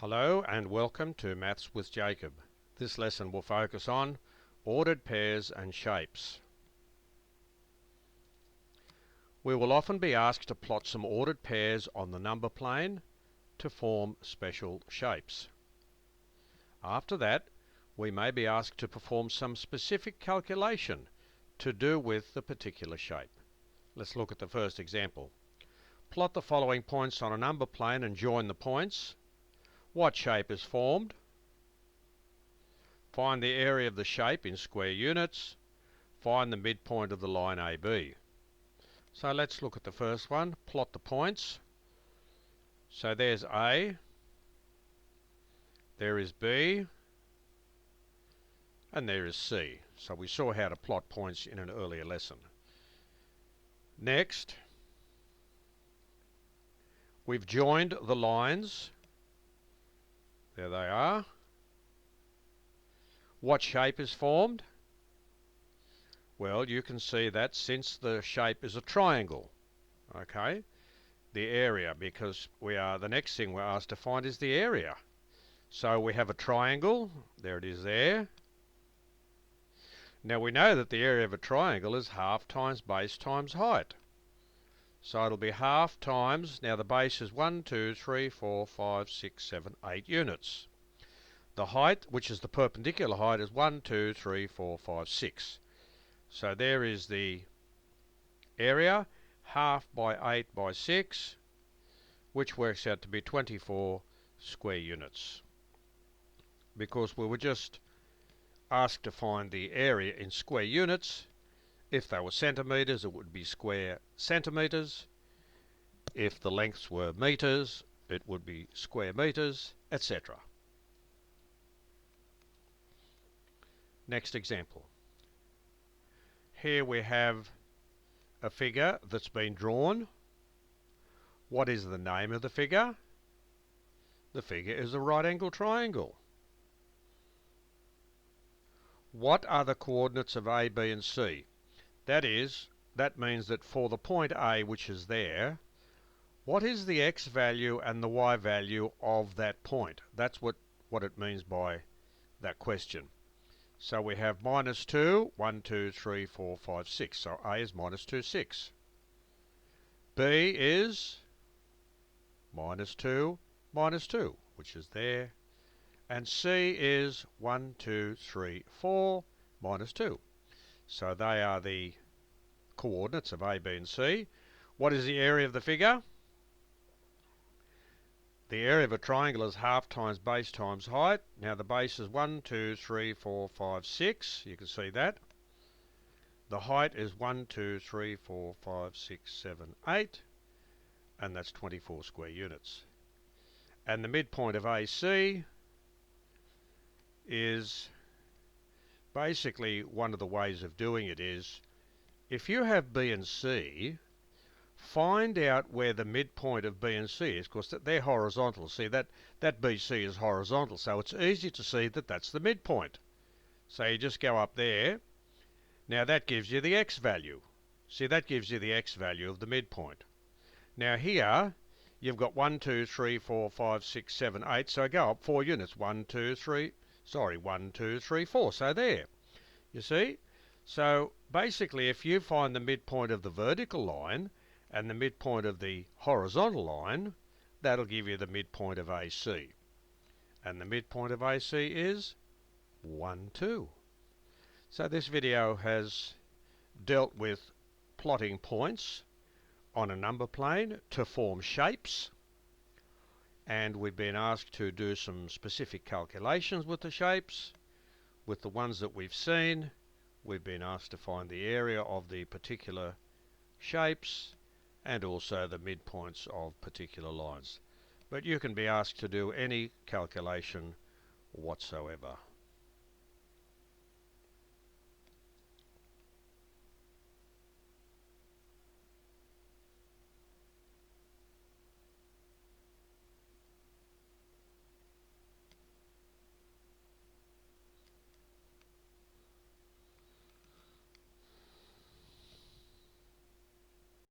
Hello and welcome to Maths with Jacob. This lesson will focus on ordered pairs and shapes. We will often be asked to plot some ordered pairs on the number plane to form special shapes. After that, we may be asked to perform some specific calculation to do with the particular shape. Let's look at the first example. Plot the following points on a number plane and join the points. What shape is formed? Find the area of the shape in square units. Find the midpoint of the line AB. So let's look at the first one. Plot the points. So there's A, there is B, and there is C. So we saw how to plot points in an earlier lesson. Next, we've joined the lines. There they are. What shape is formed? Well, you can see that since the shape is a triangle, okay, the area, because the next thing we're asked to find is the area. So we have a triangle, there it is there. Now we know that the area of a triangle is half times base times height. So it'll be half times, now the base is 1, 2, 3, 4, 5, 6, 7, 8 units. The height, which is the perpendicular height, is 1, 2, 3, 4, 5, 6. So there is the area, half by 8 by 6, which works out to be 24 square units. Because we were just asked to find the area in square units. If they were centimetres, it would be square centimetres. If the lengths were metres, it would be square metres, etc. Next example. Here we have a figure that's been drawn. What is the name of the figure? The figure is a right-angled triangle. What are the coordinates of A, B and C? That means that for the point A, which is there, what is the x value and the y value of that point? That's what it means by that question. So we have minus 2, 1, 2, 3, 4, 5, 6. So A is minus 2, 6. B is minus 2, minus 2, which is there. And C is 1, 2, 3, 4, minus 2. So they are the coordinates of A, B and C. What is the area of the figure? The area of a triangle is half times base times height. Now the base is 1, 2, 3, 4, 5, 6. You can see that. The height is 1, 2, 3, 4, 5, 6, 7, 8. And that's 24 square units. And the midpoint of AC is basically, one of the ways of doing it is, if you have B and C, find out where the midpoint of B and C is, because they're horizontal. See, that BC is horizontal, so it's easy to see that that's the midpoint. So you just go up there. Now that gives you the x value. See, that gives you the x value of the midpoint. Now here, you've got 1, 2, 3, 4, 5, 6, 7, 8, so go up 4 units. 1, 2, 3, 4. So there, you see? So basically, if you find the midpoint of the vertical line and the midpoint of the horizontal line, that'll give you the midpoint of AC. And the midpoint of AC is 1, 2. So this video has dealt with plotting points on a number plane to form shapes. And we've been asked to do some specific calculations with the shapes. With the ones that we've seen, we've been asked to find the area of the particular shapes and also the midpoints of particular lines. But you can be asked to do any calculation whatsoever.